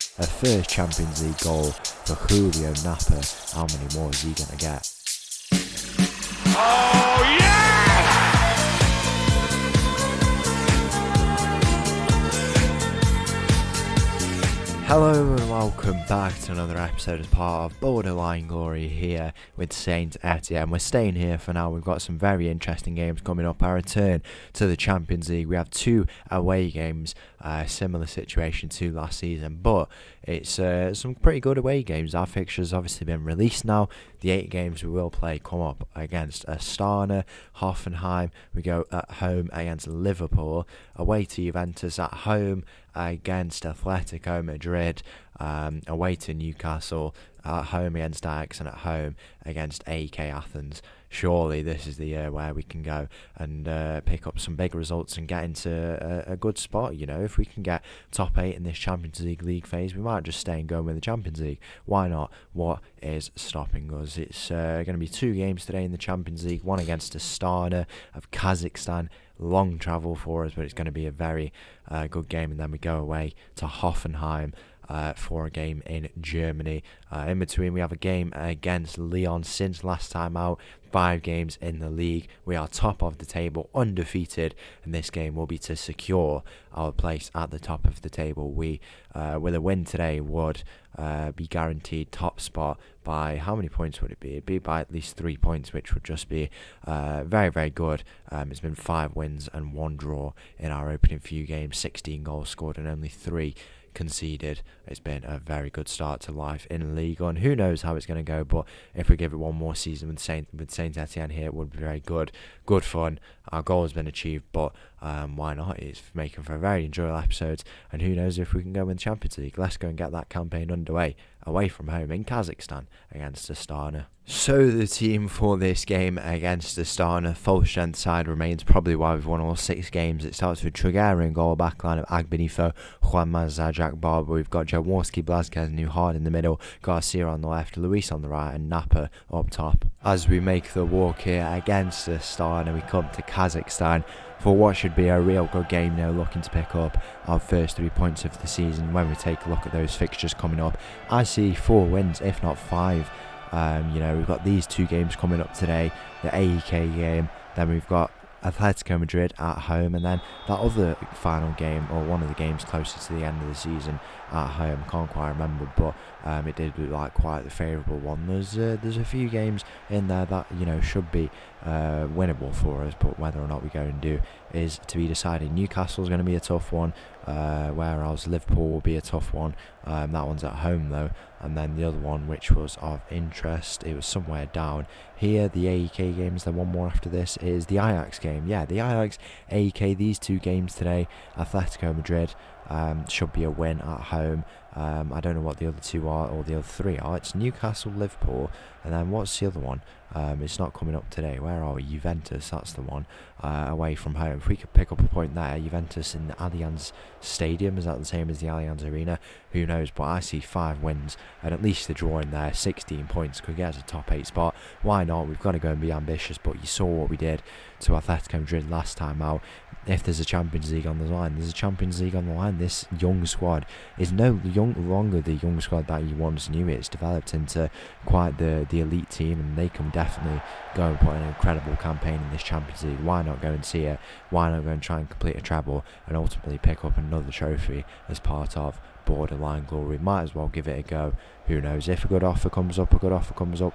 A first Champions League goal for Julio Napa. How many more is he going to get? Oh, yeah! Hello and welcome back to another episode as part of Borderline Glory here with Saint-Etienne. We're staying here for now. We've got some very interesting games coming up. Our return to the Champions League. We have 2 away games, similar situation to last season, but it's some pretty good away games. Our fixtures obviously been released now. The 8 games we will play come up against Astana, Hoffenheim. We go at home against Liverpool, away to Juventus, at home against Atletico Madrid, away to Newcastle, at home against Ajax, and at home against AEK Athens. Surely this is the year where we can go and pick up some big results and get into a good spot. You know, if we can get top 8 in this Champions League phase, we might just stay and go and win the Champions League. Why not? What is stopping us? It's going to be 2 games today in the Champions League, one against Astana of Kazakhstan. Long travel for us, but it's going to be a very good game, and then we go away to Hoffenheim for a game in Germany. In between, we have a game against Lyon. Since last time out, 5 games in the league. We are top of the table, undefeated, and this game will be to secure our place at the top of the table. We, with a win today, would be guaranteed top spot by how many points would it be? It'd be by at least 3 points, which would just be very, very good. It's been 5 wins and 1 draw in our opening few games, 16 goals scored and only 3 conceded. It's been a very good start to life in Ligue, and who knows how it's going to go, but if we give it one more season with Saint-Etienne here, it would be very good fun. Our goal has been achieved, but why not? It's making for very enjoyable episodes, and who knows if we can go win the Champions League. Let's go and get that campaign underway, away from home in Kazakhstan against Astana. So the team for this game against Astana, full strength side remains, probably why we've won all 6 games. It starts with Triguera in goal, backline of Agbenifo, Juanma, Zajak, Barber. We've got Jaworski, Blazquez, Newhard in the middle, Garcia on the left, Luis on the right, and Napa up top. As we make the walk here against Astana, we come to Kazakhstan for what should be a real good game now, looking to pick up our first 3 points of the season. When we take a look at those fixtures coming up, I see 4 wins, if not 5. We've got these 2 games coming up today, the AEK game, then we've got Atletico Madrid at home, and then that other final game, or one of the games closest to the end of the season at home. Can't quite remember, but it did look like quite the favourable one. There's a few games in there that should be winnable for us, but whether or not we go and do is to be decided. Newcastle's going to be a tough one, whereas Liverpool will be a tough one. That one's at home though, and then the other one, which was of interest, it was somewhere down here. The AEK games, then one more after this is the Ajax game. Yeah, the Ajax AEK, these 2 games today. Atletico Madrid should be a win at home. I don't know what the other 2 are, or the other 3 are. It's Newcastle, Liverpool, and then what's the other one? It's not coming up today. Where are we? Juventus, that's the one, away from home. If we could pick up a point there, Juventus in the Allianz Stadium, is that the same as the Allianz Arena? Who knows, but I see 5 wins and at least a draw in there. 16 points could get us a top 8 spot. Why not? We've got to go and be ambitious, but you saw what we did to Atletico Madrid last time out. If there's a Champions League on the line, there's a Champions League on the line. This young squad is no longer the young squad that you once knew. It's developed into quite the elite team, and they can definitely go and put an incredible campaign in this Champions League. Why not go and see it? Why not go and try and complete a treble and ultimately pick up another trophy as part of Borderline Glory? Might as well give it a go. Who knows, if a good offer comes up,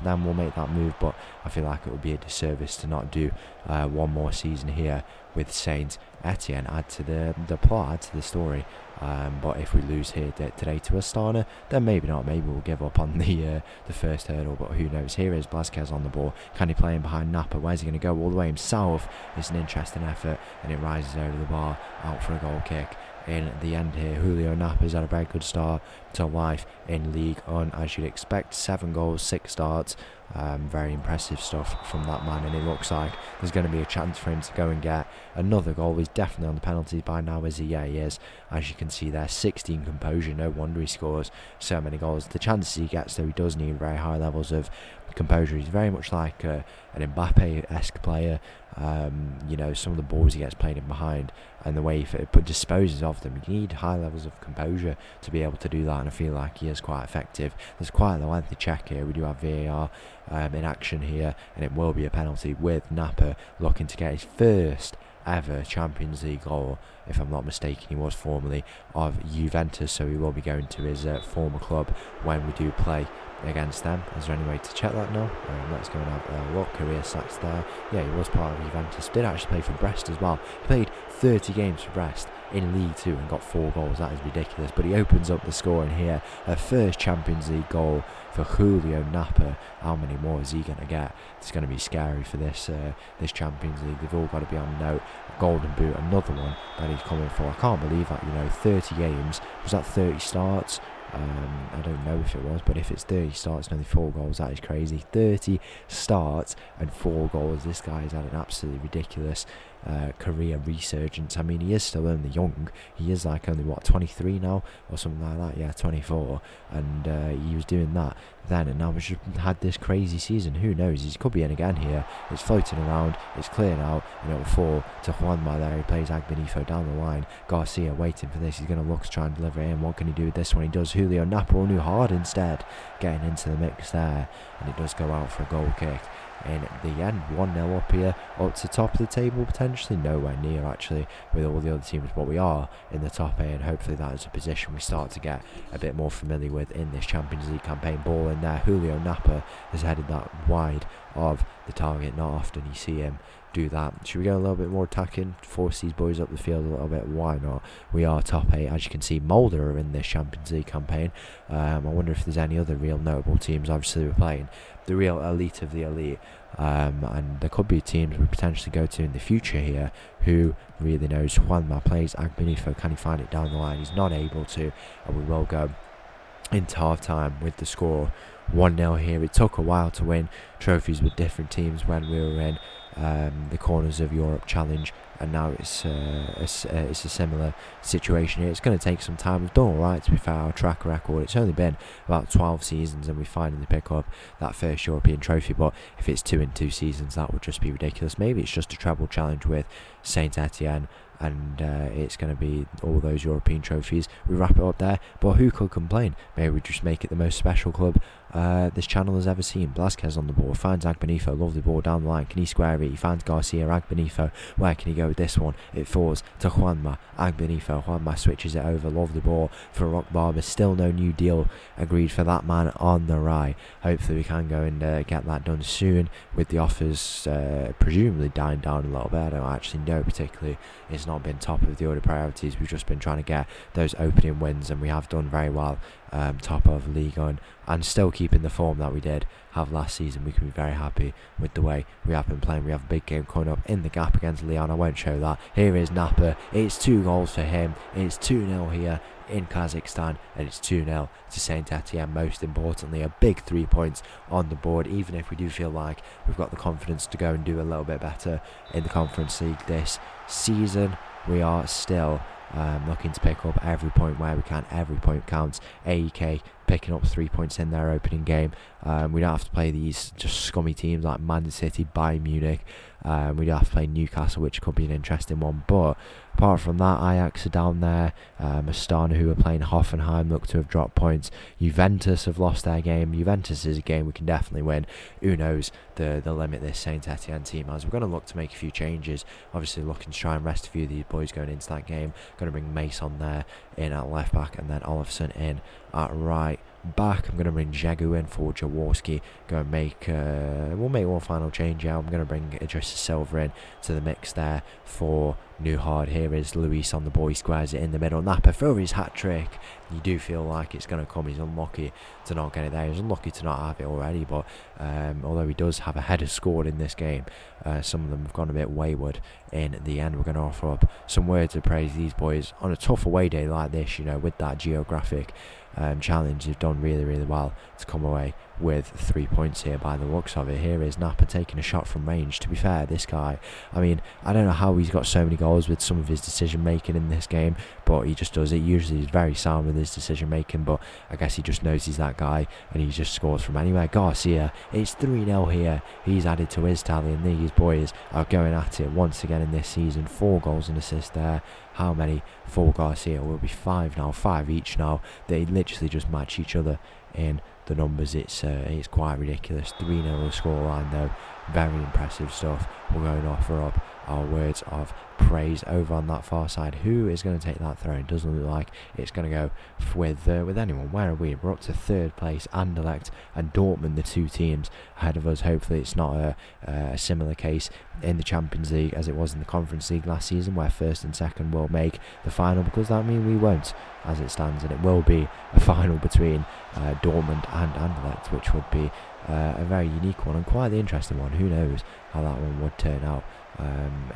then we'll make that move, but I feel like it would be a disservice to not do one more season here with Saint-Etienne. Add to the plot, add to the story. But if we lose here today to Astana, then maybe not. Maybe we'll give up on the first hurdle, but who knows. Here is Blazquez on the ball. Can he play in behind Napa? Where's he going to go? All the way himself. It's an interesting effort, and it rises over the bar, out for a goal kick. In the end here, Julio Napa's had a very good start to life in Ligue 1, as you'd expect. 7 goals, 6 starts. Very impressive stuff from that man, and it looks like there's going to be a chance for him to go and get another goal. He's definitely on the penalties by now, is he? Yeah, he is. As you can see there, 16 composure. No wonder he scores so many goals. The chances he gets, though, he does need very high levels of composure. He's very much like an Mbappe-esque player. Some of the balls he gets played in behind and the way he disposes of them. You need high levels of composure to be able to do that, and I feel like he is quite effective. There's quite a lengthy check here. We do have VAR in action here, and it will be a penalty with Napa looking to get his first ever Champions League goal. If I'm not mistaken, he was formerly of Juventus, so he will be going to his former club when we do play against them. Is there any way to check that? No. Let's go and have a look. Career stats there. Yeah, he was part of Juventus. Did actually play for Brest as well. He played 30 games for Brest in League 2 and got 4 goals. That is ridiculous. But he opens up the scoring here. A first Champions League goal for Julio Napa. How many more is he going to get? It's going to be scary for this Champions League. They've all got to be on note. Golden Boot, another one that he's coming for. I can't believe that, 30 games. Was that 30 starts? I don't know if it was, but if it's 30 starts and only 4 goals, that is crazy. 30 starts and 4 goals. This guy has had an absolutely ridiculous career resurgence. I mean, he is still only young. He is like only 23 now or something like that. Yeah, 24, and he was doing that then, and now he's just had this crazy season. Who knows? He could be in again here. It's floating around. It's clearing out, and it will fall to Juanma there. He plays Agbenifo down the line. Garcia waiting for this. He's going to look to try and deliver it in. What can he do with this one? He does. Julio Napa will do hard instead, getting into the mix there, and it does go out for a goal kick. In the end, 1-0 up here, up to the top of the table, potentially nowhere near actually with all the other teams, but we are in the top 8, and hopefully that is a position we start to get a bit more familiar with in this Champions League campaign. Ball in there, Julio Napa has headed that wide of the target. Not often you see him do that. Should we go a little bit more attacking, force these boys up the field a little bit? Why not? We are top 8. As you can see, Mulder are in this Champions League campaign. I wonder if there's any other real notable teams. Obviously we're playing the real elite of the elite, and there could be teams we potentially go to in the future here. Who really knows? Juanma plays Agbenifo. Can he find it down the line? He's not able to, and we will go into half time with the score 1-0 here. It took a while to win trophies with different teams when we were in the Corners of Europe Challenge, and now it's a similar situation here. It's going to take some time. We've done alright, to be fair. Our track record, it's only been about 12 seasons and we finally pick up that first European trophy, but if it's 2 in 2 seasons, that would just be ridiculous. Maybe it's just a treble challenge with Saint-Etienne, and it's going to be all those European trophies. We wrap it up there, but who could complain? Maybe we just make it the most special club this channel has ever seen. Blasquez on the ball, finds Agbenifo, lovely ball down the line. Can he square it? He finds Garcia. Agbenifo, where can he go with this one? It falls to Juanma. Agbenifo, Juanma switches it over, lovely ball for Rock Barber. Still no new deal agreed for that man on the right. Hopefully we can go and get that done soon, with the offers presumably dying down a little bit. I don't actually know particularly. It's not been top of the order priorities. We've just been trying to get those opening wins, and we have done very well. Top of Ligue and still keeping the form that we did have last season. We can be very happy with the way we have been playing. We have a big game coming up in the gap against Lyon. I won't show that. Here is Napa. It's 2 goals for him. It's 2-0 here in Kazakhstan, and it's 2-0 to Saint-Etienne. Most importantly, a big 3 points on the board, even if we do feel like we've got the confidence to go and do a little bit better in the Conference League this season. We are still looking to pick up every point where we can. Every point counts. AEK picking up 3 points in their opening game. We don't have to play these just scummy teams like Man City, Bayern Munich. We don't have to play Newcastle, which could be an interesting one. But apart from that, Ajax are down there. Astana, who are playing Hoffenheim, look to have dropped points. Juventus have lost their game. Juventus is a game we can definitely win. Who knows the limit this Saint-Etienne team has. We're going to look to make a few changes. Obviously looking to try and rest a few of these boys going into that game. Going to bring Mace on there in at left back, and then Olafsson in at right back. I'm going to bring Jagu in for Jaworski. Go and make we'll make one final change out. I'm going to bring Idrissa Silva in to the mix there for Newhard. Here is Luis on the ball. He squares it in the middle. Napa for his hat-trick. You do feel like it's going to come. He's unlucky to not get it there. He's unlucky to not have it already, but although he does have a header scored in this game, some of them have gone a bit wayward in the end. We're going to offer up some words of praise these boys on a tough away day like this, with that geographic challenge. They've done really, really well to come away with 3 points here by the looks of it. Here is Napa taking a shot from range. To be fair, this guy, I mean, I don't know how he's got so many goals with some of his decision making in this game, but he just does it. Usually he's very sound with his decision making, but I guess he just knows he's that guy and he just scores from anywhere. Garcia, it's 3-0 here. He's added to his tally, and these boys are going at it once again in this season. 4 goals and assists there. How many for Garcia? Will be 5 now, 5 each now. They literally just match each other in the numbers. It's quite ridiculous. 3-0 scoreline though. Very impressive stuff. We're going to offer up our words of praise over on that far side. Who is going to take that throw? It doesn't look like it's going to go with anyone. Where are we? We're up to 3rd place. Anderlecht and Dortmund, the 2 teams ahead of us. Hopefully it's not a similar case in the Champions League as it was in the Conference League last season, where 1st and 2nd will make the final, because that means we won't as it stands, and it will be a final between Dortmund and Anderlecht, which would be a very unique one and quite the interesting one. Who knows how that one would turn out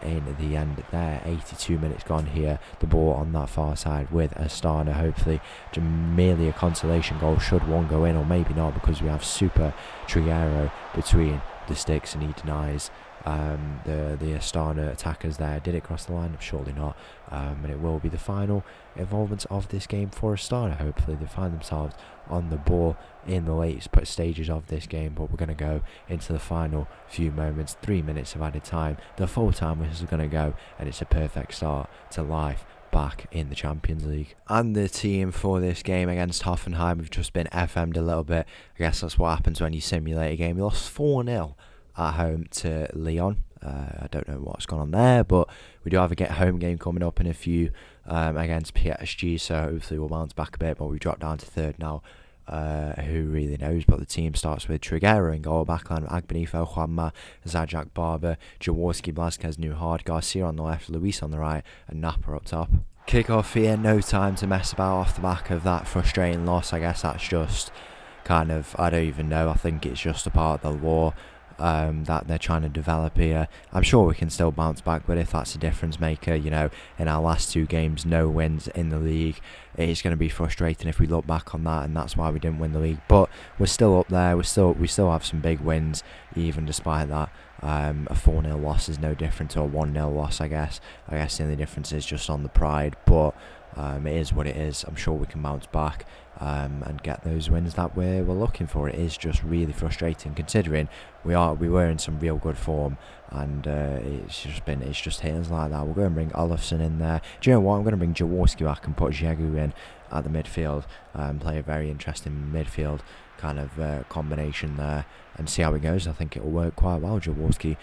in the end there. 82 minutes gone here. The ball on that far side with Astana. Hopefully merely a consolation goal should one go in, or maybe not, because we have Super Triguero between the sticks and he denies the Astana attackers there. Did it cross the line? Surely not. And it will be the final involvement of this game for Astana. Hopefully they find themselves on the ball in the late stages of this game, but we're going to go into the final few moments. 3 minutes of added time. The full time whistle is going to go, and it's a perfect start to life back in the Champions League. And the team for this game against Hoffenheim have just been FM'd a little bit. I guess that's what happens when you simulate a game. We lost 4-0 at home to Lyon. I don't know what's gone on there, but we do have a home game coming up in a few against PSG, so hopefully we'll bounce back a bit, but we dropped down to 3rd now. Who really knows? But the team starts with Triguero in goal, backline Agbenifo, Juanma, Zajak, Barber, Jaworski, Blazquez, Newhard, Garcia on the left, Luis on the right, and Napa up top. Kick-off here, no time to mess about off the back of that frustrating loss. I guess that's just kind of, I don't even know, I think it's just a part of the law that they're trying to develop here. I'm sure we can still bounce back, but if that's a difference maker, you know, in our last 2 games, no wins in the league, it's going to be frustrating if we look back on that, and that's why we didn't win the league. But we're still up there. We still have some big wins, even despite that. A 4-0 loss is no different to a 1-0 loss, I guess. The only difference is just on the pride, but it is what it is. I'm sure we can bounce back and get those wins that we're looking for. It is just really frustrating, considering we were in some real good form, and it's just hitting us like that. We're going to bring Olofsson in there. Do you know what? I'm going to bring Jaworski back and put Jegu in at the midfield. Play a very interesting midfield kind of combination there and see how it goes. I think it'll work quite well. Jaworski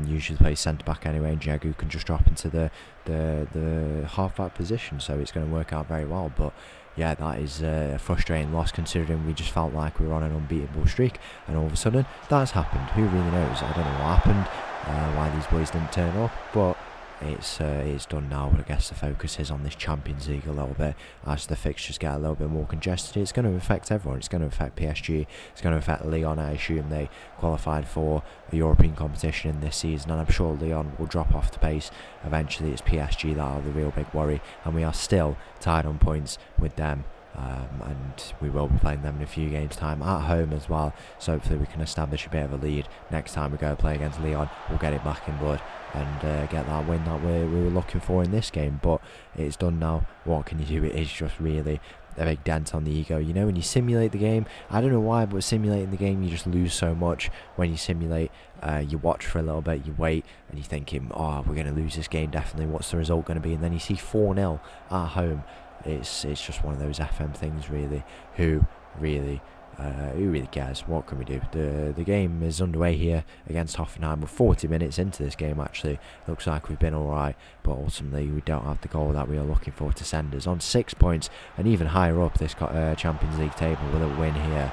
usually plays centre back anyway, and Jegu can just drop into the half back position, so it's going to work out very well. But yeah, that is a frustrating loss, considering we just felt like we were on an unbeatable streak, and all of a sudden that's happened. Who really knows? I don't know what happened, why these boys didn't turn up, but it's done now. But I guess the focus is on this Champions League a little bit. As the fixtures get a little bit more congested, it's going to affect everyone. It's going to affect PSG. It's going to affect Lyon. I assume they qualified for a European competition in this season, and I'm sure Lyon will drop off the pace eventually. It's PSG that are the real big worry, and we are still tied on points with them. And we will be playing them in a few games time at home as well, so hopefully we can establish a bit of a lead next time we go play against Lyon. We'll get it back in blood and get that win that we were looking for in this game. But it's done now. What can you do? It is just really a big dent on the ego. You know, when you simulate the game, I don't know why, but simulating the game, you just lose so much. When you simulate, you watch for a little bit, you wait, and you're thinking, oh, we're going to lose this game definitely, what's the result going to be? And then you see 4-0 at home. It's just one of those FM things, really. Who really cares? What can we do? The game is underway here against Hoffenheim. We're 40 minutes into this game, actually. Looks like we've been alright, but ultimately we don't have the goal that we are looking for to send us on 6 points, and even higher up this Champions League table with a win here.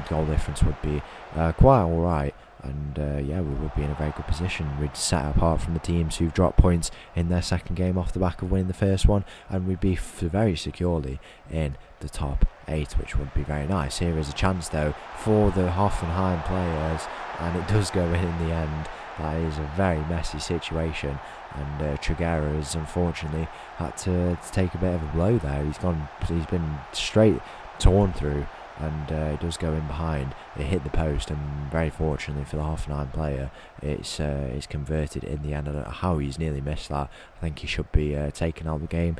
Goal difference would be quite alright. And yeah, we would be in a very good position. We'd set apart from the teams who've dropped points in their second game off the back of winning the first one, and we'd be very securely in the top 8, which would be very nice. Here is a chance though for the Hoffenheim players, and it does go in the end. That is a very messy situation, and Triguero has unfortunately had to take a bit of a blow there. He's been straight torn through, and it does go in behind. It hit the post, and very fortunately for the Hoffenheim player, it's converted in the end. I don't know how he's nearly missed that. I think he should be taken out of the game,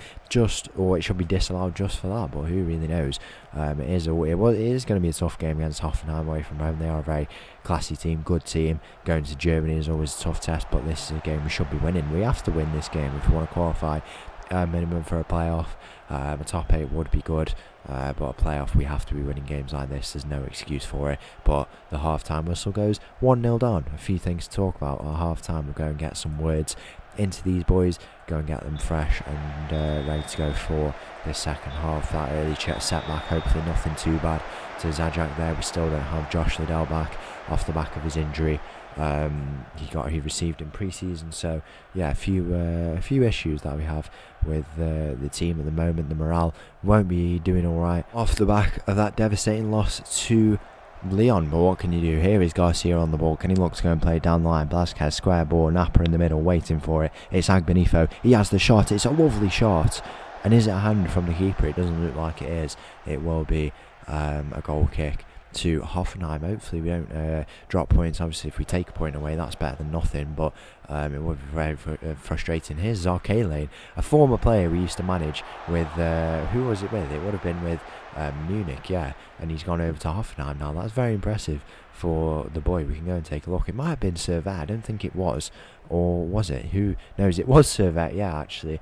or it should be disallowed just for that. But who really knows? It is going to be a tough game against Hoffenheim away from home. They are a very classy team, good team. Going to Germany is always a tough test, but this is a game we should be winning. We have to win this game if we want to qualify. Minimum for a playoff. A top 8 would be good, but a playoff, we have to be winning games like this. There's no excuse for it. But the half-time whistle goes 1-0 down. A few things to talk about at half-time. We'll go and get some words into these boys, go and get them fresh and ready to go for the second half. That early setback, hopefully nothing too bad to Zajac there. We still don't have Josh Liddell back off the back of his injury. He received in pre-season, so yeah, a few issues that we have with the team at the moment. The morale won't be doing all right off the back of that devastating loss to Leon, but what can you do? Here is Garcia on the ball. Can he look to go and play down the line? Blasquez, square ball, Napper in the middle, waiting for it. It's Agbenifo. He has the shot. It's a lovely shot. And is it a hand from the keeper? It doesn't look like it is. It will be a goal kick to Hoffenheim. Hopefully we don't drop points. Obviously if we take a point away, that's better than nothing, but it would be very frustrating. Here's Zarkele, a former player we used to manage with, who was it with? It would have been with Munich, yeah, and he's gone over to Hoffenheim now. That's very impressive for the boy. We can go and take a look. It might have been Servet, I don't think it was, or was it? Who knows? It was Servet, yeah, actually.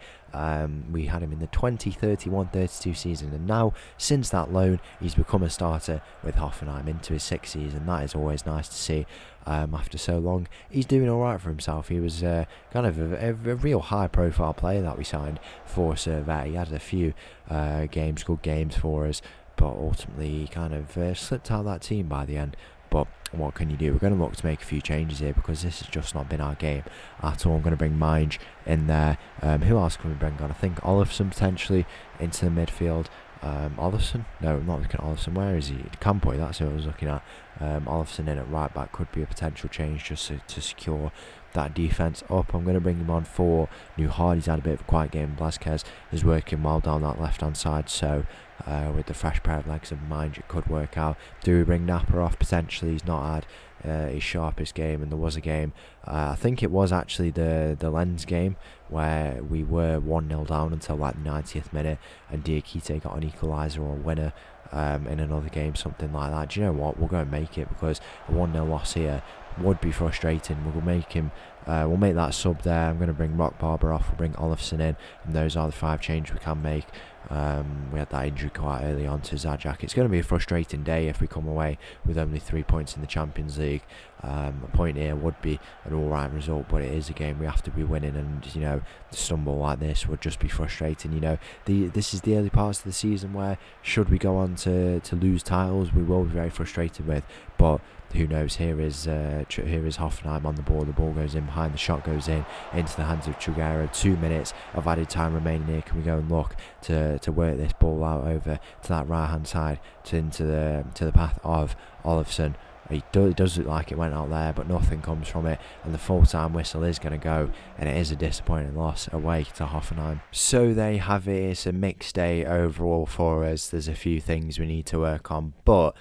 We had him in the 2031-32 season, and now since that loan he's become a starter with Hoffenheim into his 6th season. That is always nice to see. After so long, he's doing alright for himself. He was kind of a real high profile player that we signed for Servet. He had a few good games for us, but ultimately he kind of slipped out of that team by the end. But what can you do? We're going to look to make a few changes here because this has just not been our game at all. I'm going to bring Mange in there. Who else can we bring on? I think Olofsson potentially into the midfield. Olofsson? No, I'm not looking at Olofsson. Where is he? Campoy, that's who I was looking at. Olofsson in at right back could be a potential change just to secure that defence up. I'm going to bring him on for New Hard. He's had a bit of a quiet game. Blasquez is working well down that left hand side, so with the fresh pair of legs of Mind, it could work out. Do we bring Napper off? Potentially. He's not had his sharpest game, and there was a game, I think it was actually the Lens game, where we were 1-0 down until like the 90th minute, and Diakite got an equaliser or a winner in another game, something like that. Do you know what? We'll go and make it, because a 1-0 loss here would be frustrating. We'll make him. We'll make that sub there. I'm going to bring Rock Barber off. We'll bring Olofsson in, and those are the 5 changes we can make. We had that injury quite early on to Zajac. It's going to be a frustrating day if we come away with only 3 points in the Champions League. A point here would be an alright result, but it is a game we have to be winning, and you know, to stumble like this would just be frustrating. You know, this is the early parts of the season where, should we go on to lose titles, we will be very frustrated with, but who knows? Here is Hoffenheim on the ball. The ball goes in behind. The shot goes in into the hands of Triguero. 2 minutes of added time remaining here. Can we go and look to work this ball out over to that right hand side into the path of Olofsson? It does look like it went out there, but nothing comes from it, and the full-time whistle is going to go, and it is a disappointing loss away to Hoffenheim. So there you have it. It's a mixed day overall for us. There's a few things we need to work on, but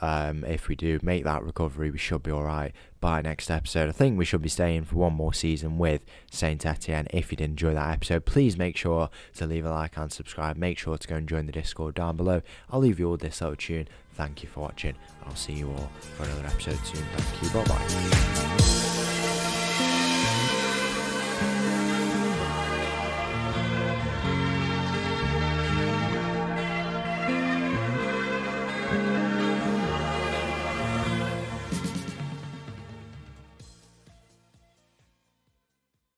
if we do make that recovery, we should be alright by next episode. I think we should be staying for one more season with Saint-Etienne. If you did enjoy that episode, please make sure to leave a like and subscribe. Make sure to go and join the Discord down below. I'll leave you all this little tune. Thank you for watching. I'll see you all for another episode soon. Thank you. Bye bye.